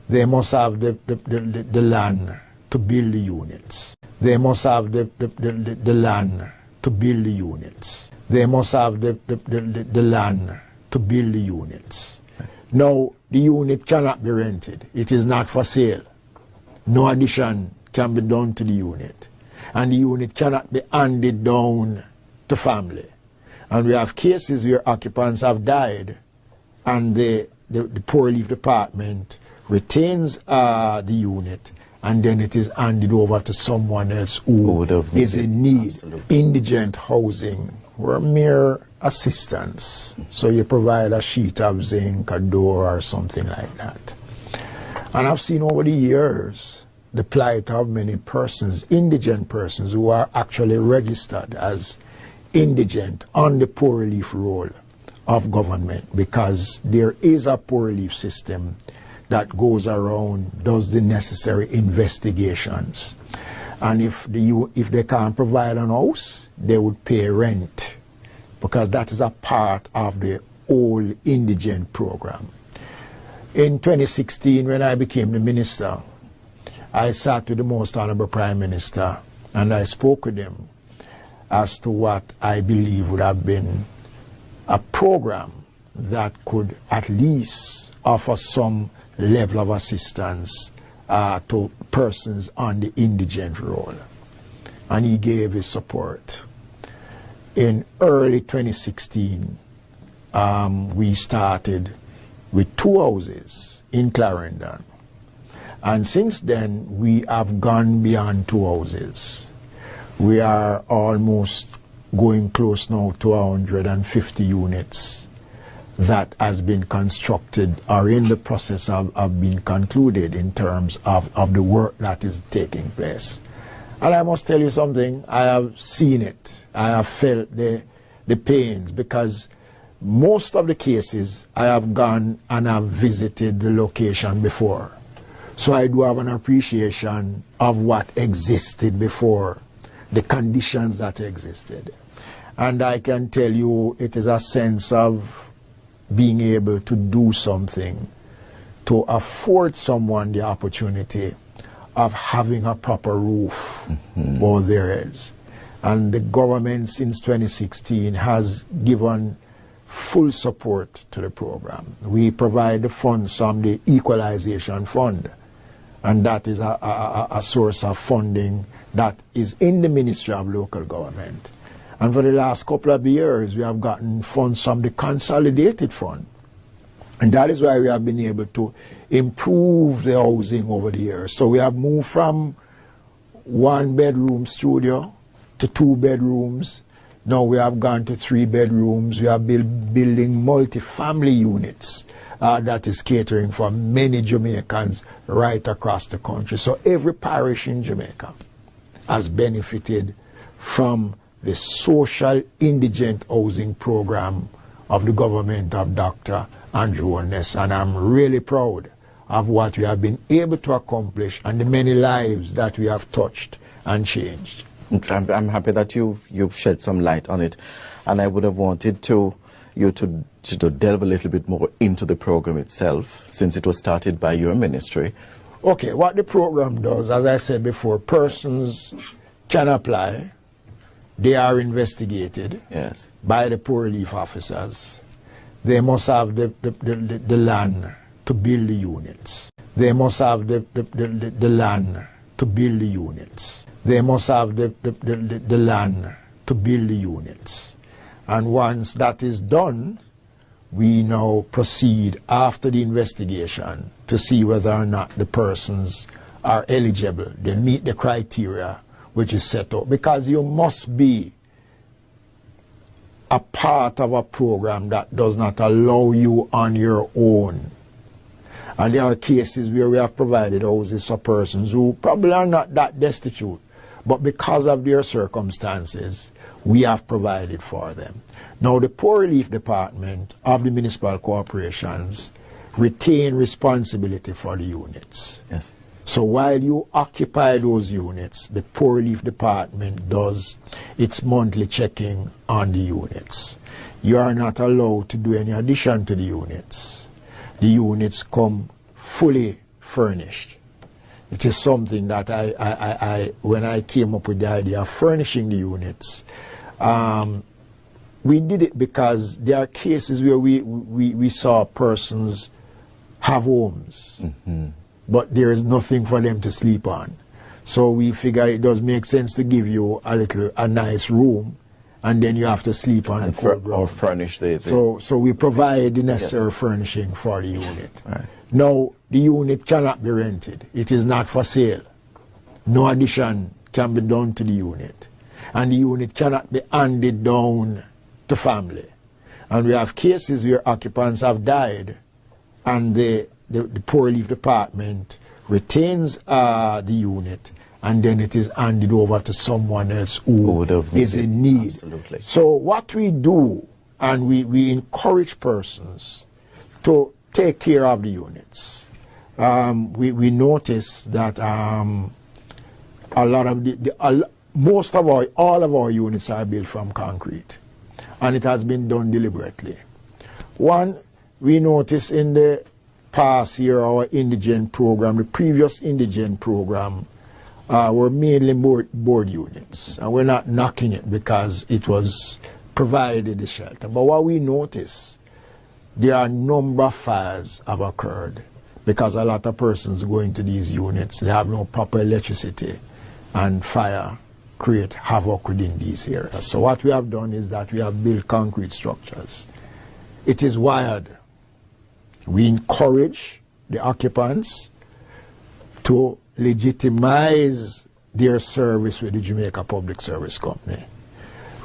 They must have the land to build the units. They must have the land to build the units. They must have the land to build the units. Now, the unit cannot be rented. It is not for sale. No addition can be done to the unit. And the unit cannot be handed down to family. And we have cases where occupants have died and the poor relief department retains the unit, and then it is handed over to someone else who is in need. Absolutely. Indigent housing were mere assistance. So you provide a sheet of zinc, a door, or something like that. And I've seen over the years the plight of many persons, indigent persons, who are actually registered as indigent on the poor relief roll of government, because there is a poor relief system that goes around, does the necessary investigations. And if they can't provide an house, they would pay rent, because that is a part of the old indigent program. In 2016, when I became the minister, I sat with the Most Honorable Prime Minister and I spoke with him as to what I believe would have been a program that could at least offer some level of assistance to persons on the indigent roll. And he gave his support. In early 2016, we started with 2 houses in Clarendon. And since then, we have gone beyond 2 houses. We are almost going close now to 150 units that has been constructed or in the process of being concluded in terms of the work that is taking place. And I must tell you something, I have seen it, I have felt the pains, because most of the cases I have gone and have visited the location before. So I do have an appreciation of what existed before, the conditions that existed. And I can tell you it is a sense of being able to do something to afford someone the opportunity of having a proper roof over their heads. And the government since 2016 has given full support to the program. We provide the funds from the Equalization Fund, and that is a source of funding that is in the Ministry of Local Government. And for the last couple of years, we have gotten funds from the Consolidated Fund. And that is why we have been able to improve the housing over the years. So we have moved from 1-bedroom studio to 2 bedrooms. Now we have gone to 3 bedrooms. We are building multi-family units that is catering for many Jamaicans right across the country. So every parish in Jamaica has benefited from the social indigent housing program of the government of Dr. Andrew Holness, and I'm really proud of what we have been able to accomplish and the many lives that we have touched and changed. I'm happy that you've shed some light on it, and I would have wanted you to delve a little bit more into the program itself, since it was started by your ministry. Okay, what the program does, as I said before, persons can apply. They are investigated by the poor relief officers. They must have the land to build the units. They must have the land to build the units. They must have the land to build the units. And once that is done, we now proceed after the investigation to see whether or not the persons are eligible. They meet the criteria which is set up, because you must be a part of a program that does not allow you on your own. And there are cases where we have provided houses for persons who probably are not that destitute, but because of their circumstances, we have provided for them. Now, the Poor Relief Department of the municipal corporations retain responsibility for the units. Yes. So while you occupy those units, the Poor Relief Department does its monthly checking on the units. You are not allowed to do any addition to the units. The units come fully furnished. It is something that when I came up with the idea of furnishing the units, we did it because there are cases where we saw persons have homes, but there is nothing for them to sleep on. So we figure it does make sense to give you a nice room, and then you have to sleep on the cold ground. Or furnish the So we provide the necessary furnishing for the unit. Right. Now, the unit cannot be rented. It is not for sale. No addition can be done to the unit. And the unit cannot be handed down to family. And we have cases where occupants have died, and the poor relief department retains the unit, and then it is handed over to someone else who is in need. Absolutely. So what we do, and we encourage persons to take care of the units. We notice that a lot of all of our units are built from concrete, and it has been done deliberately. One, we notice in the past year our indigent program, the previous indigent program, were mainly board units, and we're not knocking it because it was provided the shelter. But what we notice, there are a number of fires have occurred because a lot of persons go into these units, they have no proper electricity, and fire create havoc within these areas. So what we have done is that we have built concrete structures. It is wired. We encourage the occupants to legitimize their service with the Jamaica Public Service Company,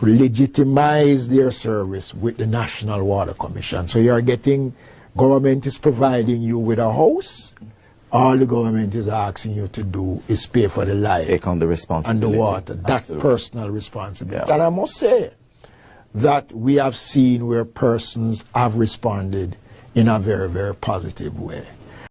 legitimize their service with the National Water Commission. So you are getting, government is providing you with a house. All the government is asking you to do is pay for the light, take on the responsibility, and the water. That's personal responsibility. Yeah. And I must say that we have seen where persons have responded in a very, very positive way.